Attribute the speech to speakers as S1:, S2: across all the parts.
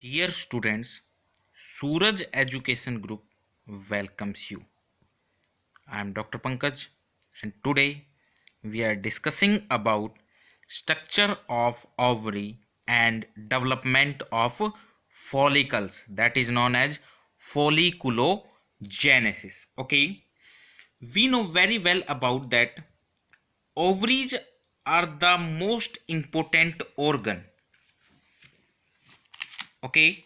S1: Dear students, Suraj Education Group welcomes you. I am Dr. Pankaj and today we are discussing about structure of ovary and development of follicles, that is known as folliculogenesis. Okay, we know very well about that ovaries are the most important organ. Okay,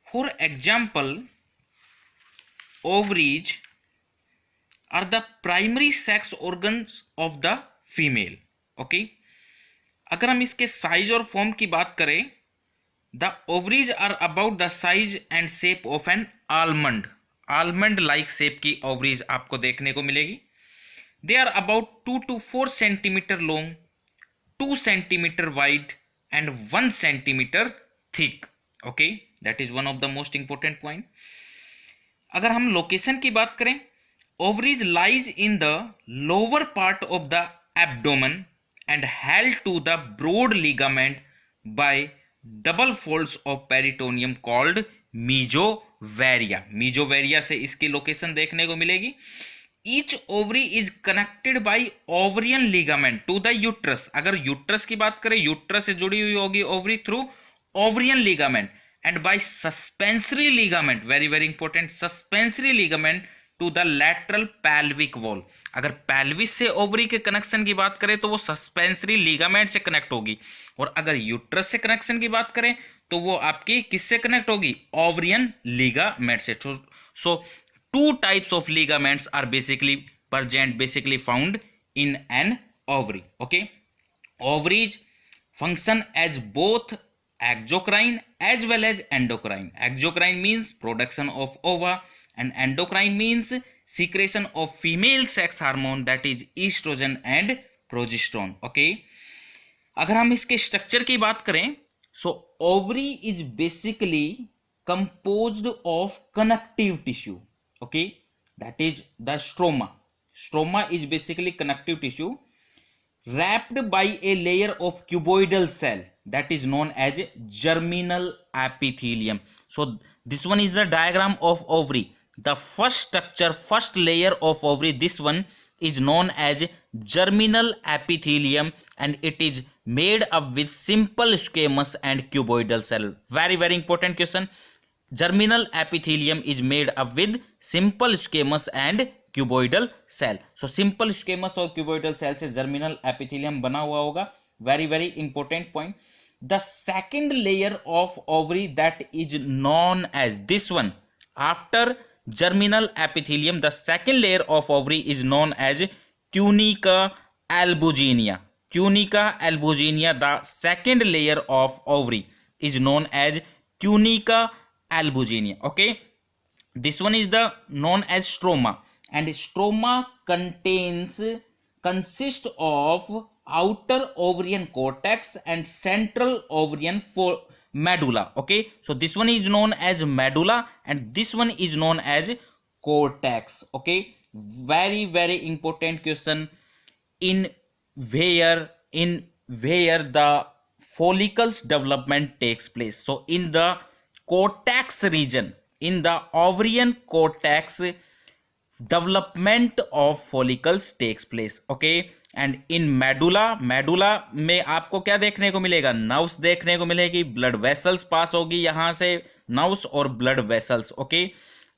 S1: for example, ovaries are the primary sex organs of the female. Okay, अगर हम इसके size और form की बात करें, the ovaries are about the size and shape of an almond. Almond like shape की ovaries आपको देखने को मिलेगी. They are about 2 to 4 centimetre long, 2 centimetre wide and 1 centimetre thick. Okay, that is one of the most important point. अगर हम location की बात करें, ovaries lies in the lower part of the abdomen and held to the broad ligament by double folds of peritoneum called mesovaria. mesovaria से इसकी location देखने को मिलेगी. each ovary is connected by ovarian ligament to the uterus. अगर uterus की बात करें, uterus से जुड़ी हुई होगी ovary through ovarian ligament and by suspensory ligament, very very important, suspensory ligament to the lateral pelvic wall. अगर पैल्विस से ओवरी के कनेक्शन की बात करें तो वो सस्पेंसरी लिगामेंट से कनेक्ट होगी, और अगर यूट्रस से कनेक्शन की बात करें तो वो आपकी किससे कनेक्ट होगी? ओवरियन लिगामेंट से. So two types of ligaments are basically found in an ovary. Okay, ovaries function as both exocrine as well as endocrine. Exocrine means production of ova and endocrine means secretion of female sex hormone, that is estrogen and progesterone. Okay, अगर हम इसके structure की बात करें, so ovary is basically composed of connective tissue. Okay, that is the stroma. Stroma is basically connective tissue wrapped by a layer of cuboidal cell that is known as germinal epithelium. So this one is the diagram of ovary. The first structure, first layer of ovary, this one is known as germinal epithelium and it is made up with simple squamous and cuboidal cell. Very very important question. Germinal epithelium is made up with simple squamous and cuboidal cell. So simple squamous और cuboidal cell से germinal epithelium बना हुआ होगा. Very very important point. The second layer of ovary that is known as this one, after germinal epithelium, the second layer of ovary is known as tunica albuginea. Tunica albuginea, the second layer of ovary is known as tunica albuginea. Okay, this one is the known as stroma, and stroma consists of outer ovarian cortex and central ovarian medulla. Okay, so this one is known as medulla and this one is known as cortex. Okay, very very important question. In where the follicles development takes place, so in the cortex region, in the ovarian cortex, development of follicles takes place. Okay, and in medulla, medulla में आपको क्या देखने को मिलेगा? Nerves देखने को मिलेगी, blood vessels पास होगी यहां से, नर्व्स और ब्लड वेसल्स. ओके,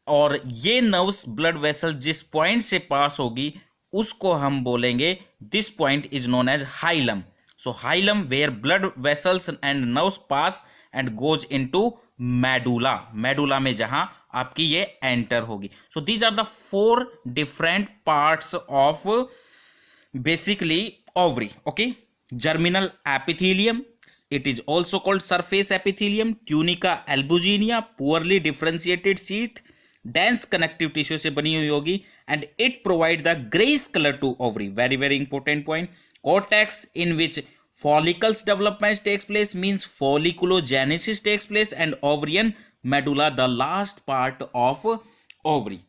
S1: और ये नर्व्स ब्लड वेसल जिस पॉइंट से पास होगी उसको हम बोलेंगे, this point is known as hilum. So hilum where blood vessels and nerves pass and goes into medulla. Medulla में जहां आपकी ये एंटर होगी. So these are the 4 different parts of basically ovary. Okay, germinal epithelium, it is also called surface epithelium, tunica albuginea, poorly differentiated sheath, dense connective tissue से बनी हुई होगी and it provide the grayish color to ovary. Very very important point. Cortex in which follicles development takes place means folliculogenesis takes place, and ovarian medulla, the last part of ovary.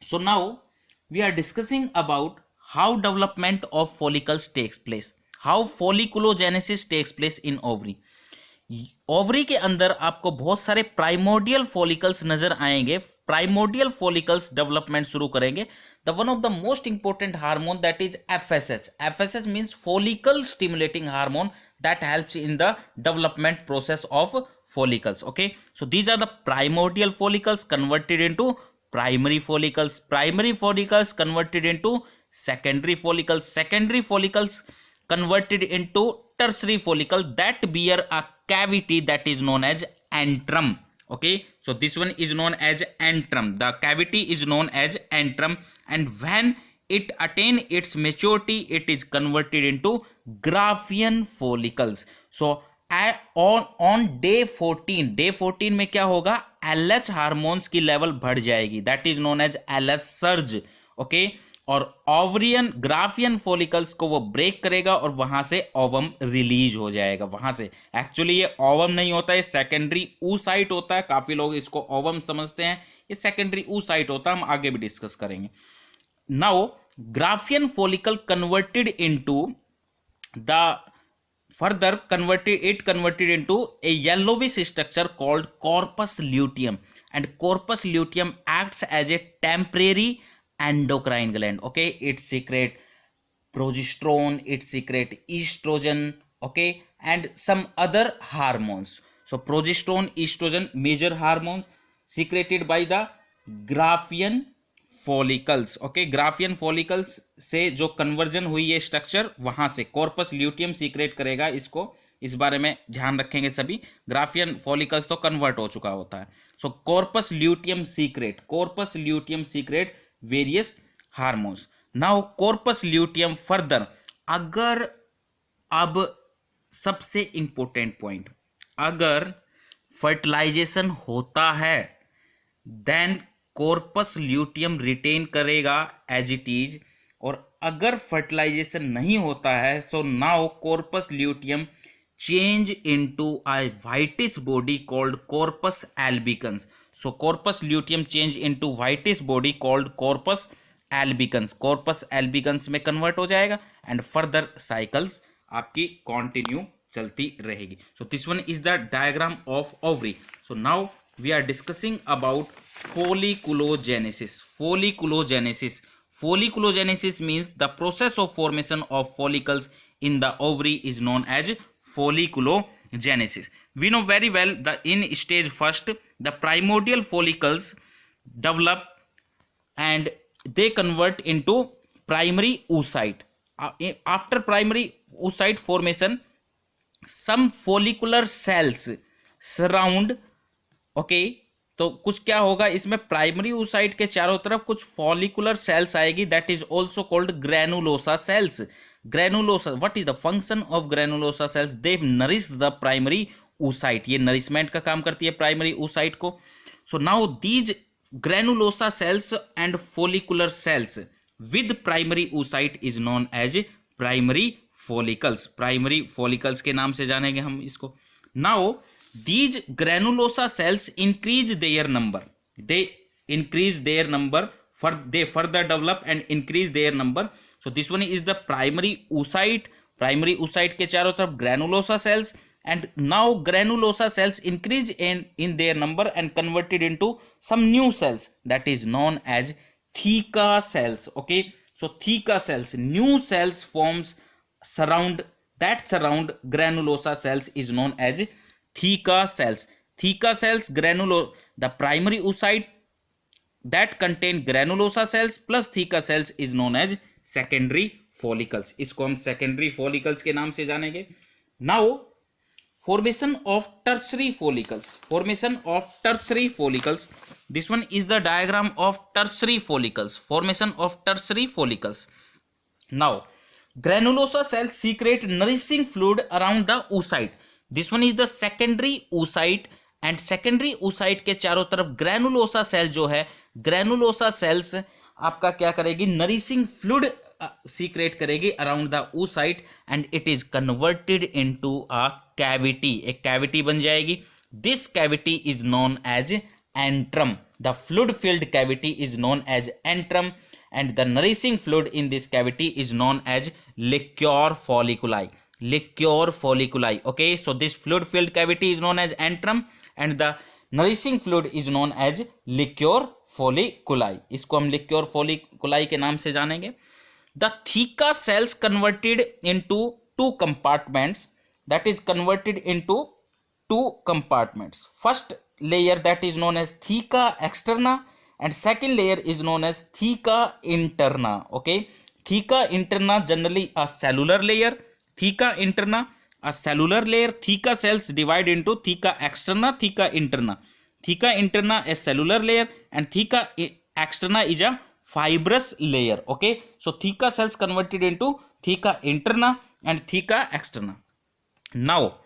S1: So now we are discussing about how development of follicles takes place, how folliculogenesis takes place in ovary. Ovary के अंदर आपको बहुत सारे primordial follicles नजर आएंगे। Primordial follicles development शुरू करेंगे। The one of the most important hormone that is FSH. FSH means follicle stimulating hormone that helps in the development process of follicles. Okay, so these are the primordial follicles converted into primary follicles. Primary follicles converted into secondary follicles. Secondary follicles converted into tertiary follicle that bear a cavity that is known as antrum. Okay, so this one is known as antrum. The cavity is known as antrum, and when it attain its maturity, it is converted into Graafian follicles. So on day 14 में क्या होगा, LH hormones की level बढ़ जाएगी, that is known as LH surge. Okay, और ovarian Graafian follicles को वो break करेगा और वहां से ओवम रिलीज हो जाएगा। वहां से एक्चुअली ये ओवम नहीं होता है, सेकेंडरी oocyte होता है। काफी लोग इसको ओवम समझते हैं, ये सेकेंडरी oocyte होता है, हम आगे भी डिस्कस करेंगे। Now, Graafian follicle converted into the converted into a yellowish structure called corpus luteum, and corpus luteum acts as a temporary endocrine gland. Okay, it secrete progesterone, it secrete estrogen, okay, and some other hormones. So progesterone, estrogen, major hormones secreted by the Graafian follicles. Okay, Graafian follicles से जो conversion हुई है structure, वहां से corpus luteum secret करेगा इसको। इस बारे में ध्यान रखेंगे सभी। ग्राफियन फॉलिकल्स तो कन्वर्ट हो चुका होता है। So corpus luteum secrete various hormones. Now corpus luteum further, अगर अब सबसे इंपॉर्टेंट पॉइंट, अगर फर्टिलाइजेशन होता है देन कॉर्पस ल्यूटियम रिटेन करेगा एज इट इज, और अगर फर्टिलाइजेशन नहीं होता है so now corpus luteum change into a whitish body called corpus albicans. So corpus luteum change into whitish body called corpus albicans. Corpus albicans में convert हो जाएगा and further cycles आपकी continue चलती रहेगी। So this one is the diagram of ovary. So now we are discussing about folliculogenesis. Folliculogenesis means the process of formation of follicles in the ovary is known as folliculogenesis. We know very well that in stage first the primordial follicles develop and they convert into primary oocyte. After primary oocyte formation, some follicular cells surround। Okay, तो कुछ क्या होगा इसमें, primary oocyte के चारों तरफ कुछ follicular cells आएगी, that is also called granulosa cells. Granulosa, what is the function of granulosa cells? They nourish the primary oocyte। ये नरिशमेंट का काम करती है प्राइमरी oocyte को। So now these granulosa cells and follicular cells with primary oocyte is known as primary follicles. Primary follicles के नाम से जानेंगे हम इसको। Now these granulosa cells increase their number, they further develop and increase their number. So this one is the primary oocyte के चारों तरफ granulosa cells, and now granulosa cells increase in their number and converted into some new cells that is known as theca cells. Okay, so theca cells, new cells forms surround granulosa cells is known as theca cells. The primary oocyte that contain granulosa cells plus theca cells is known as secondary follicles. इसको हम secondary follicles के नाम से जानेंगे। Now formation of tertiary follicles. This one is the diagram of tertiary follicles. Formation of tertiary follicles. Now granulosa cells secrete nourishing fluid around the oocyte. This one is the secondary oocyte, and secondary oocyte के चारों तरफ granulosa cell जो है, granulosa cells आपका क्या करेगी, nourishing fluid secrete करेगी around the oocyte and it is converted into a cavity. एक कैविटी बन जाएगी। This cavity is known as antrum. The fluid filled cavity is known as antrum and the nourishing fluid in this cavity is known as liquor folliculi. liquor folliculi. Okay, so this fluid filled cavity is known as antrum and the nourishing fluid is known as liquor folliculi. इसको हम liquor folliculi के नाम से जानेंगे. The theca cells converted into two compartments, that is converted into two compartments. First layer that is known as theca externa and second layer is known as theca interna. Okay, theca interna generally a cellular layer, theca interna a cellular layer. Theca cells divide into theca externa, theca interna. Theca interna a cellular layer and theca externa is a fibrous layer. Okay, so theca cells converted into theca interna and theca externa. Now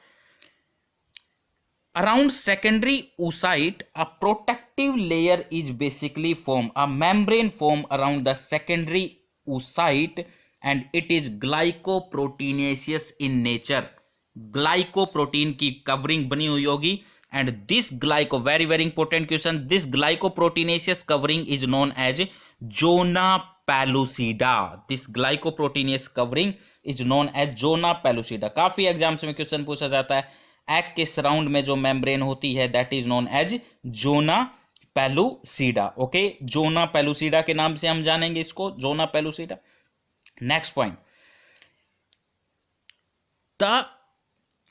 S1: around secondary oocyte a protective layer is basically formed, a membrane formed around the secondary oocyte and it is glycoproteinaceous in nature. Glycoprotein की covering बनी हुई होगी and this glyco, very very important question, this glycoproteinaceous covering is known as zona pellucida. This glycoproteinaceous covering is known as zona pellucida. काफी exams में question पूछा जाता है, egg के सराउंड में जो मेम्ब्रेन होती है that is known as zona pellucida. Okay, zona pellucida के नाम से हम जानेंगे इसको, zona pellucida. Next point,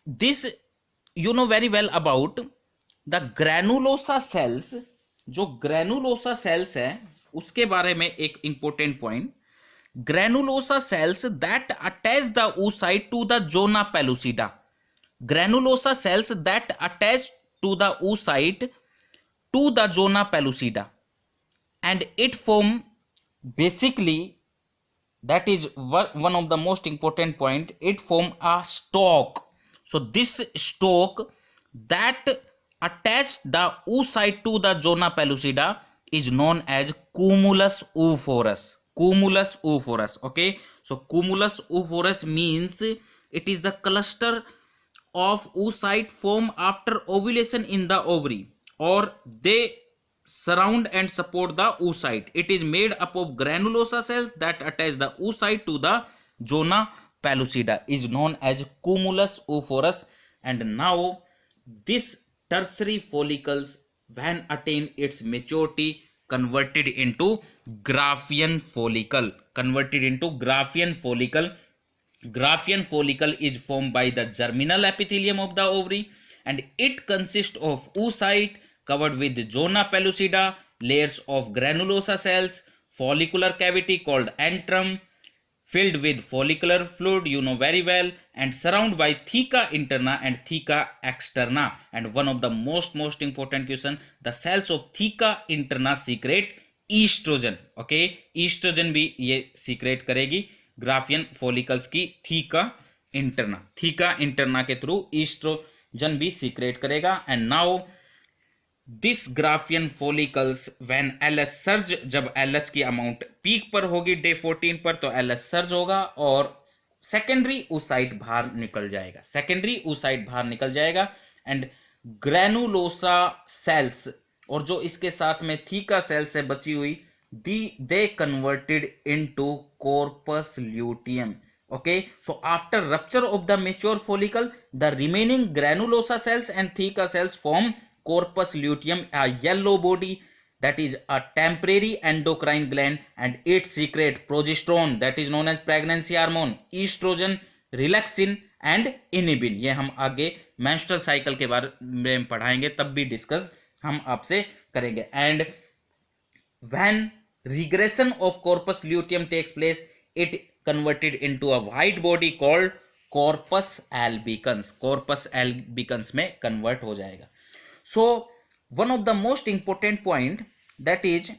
S1: this you know very well about the granulosa cells. जो granulosa cells है उसके बारे में एक important point, granulosa cells that attach the oocyte to the zona pellucida. Granulosa cells that attach to the oocyte to the zona pellucida and it form basically, that is one of the most important point, it form a stalk. So this stalk that attached the oocyte to the zona pellucida is known as cumulus oophorus. Cumulus oophorus. Okay, so cumulus oophorus means it is the cluster of oocyte formed after ovulation in the ovary, or they surround and support the oocyte. It is made up of granulosa cells that attach the oocyte to the zona pellucida, is known as cumulus oophorus. And now this tertiary follicles when attain its maturity converted into Graafian follicle. Converted into Graafian follicle. Graafian follicle is formed by the germinal epithelium of the ovary and it consists of oocyte covered with zona pellucida, layers of granulosa cells, follicular cavity called antrum filled with follicular fluid, you know very well, and surrounded by theca interna and theca externa. And one of the most important question, the cells of theca interna secrete estrogen. Okay, estrogen भी ये secrete करेगी Graafian follicles की theca interna के through estrogen भी secrete करेगा. And now this Graafian follicles when LH surge, जब LH की amount peak पर होगी डे 14 पर तो LH सर्ज होगा और सेकेंडरी oocyte बाहर निकल जाएगा. सेकेंडरी oocyte बाहर निकल जाएगा एंड ग्रेनुलोसा सेल्स और जो इसके साथ में थीका सेल्स है बची हुई, they converted into corpus luteum. Okay, so after rupture of the mature follicle, the remaining granulosa cells and theca cells form corpus luteum, a yellow body that is a temporary endocrine gland and it secretes progesterone that is known as pregnancy hormone, estrogen, relaxin and inhibin. ये हम आगे menstrual cycle के बारे में पढ़ाएंगे, तब भी discuss हम आपसे करेंगे. And when regression of corpus luteum takes place, it converted into a white body called corpus albicans. Corpus albicans में convert हो जाएगा. So one of the most important point, that is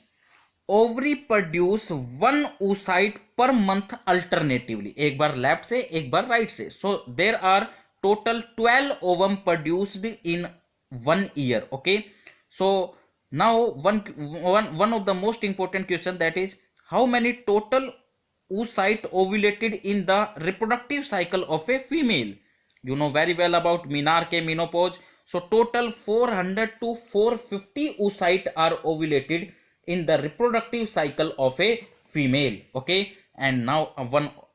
S1: ovary produce one oocyte per month alternatively. एक बार left से एक बार right से. So there are total 12 ovum produced in 1 year. Okay, so now one of the most important question, that is how many total oocyte ovulated in the reproductive cycle of a female. You know very well about menarche, menopause. So total 400 to 450 oocyte are ovulated in the reproductive cycle of a female. Okay, and now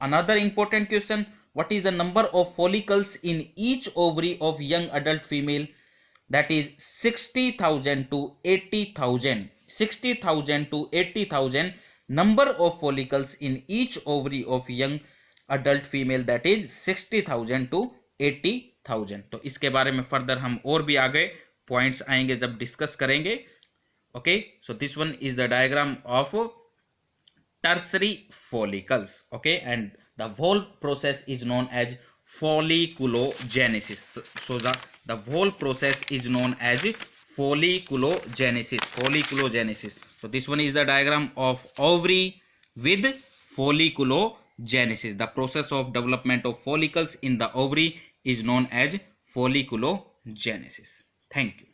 S1: another important question, what is the number of follicles in each ovary of young adult female? That is 60,000 to 80,000. 60,000 to 80,000 number of follicles in each ovary of young adult female, that is 60,000 to 80,000. तो इसके बारे में further हम और भी आगे points आएंगे जब डिस्कस करेंगे. Okay, so this one is the diagram of tertiary follicles. Okay, and the whole process is known as folliculogenesis. So the whole process is known as folliculogenesis. So this one is the diagram of ovary with folliculogenesis. The process of development of follicles in the ovary is known as folliculogenesis. Thank you.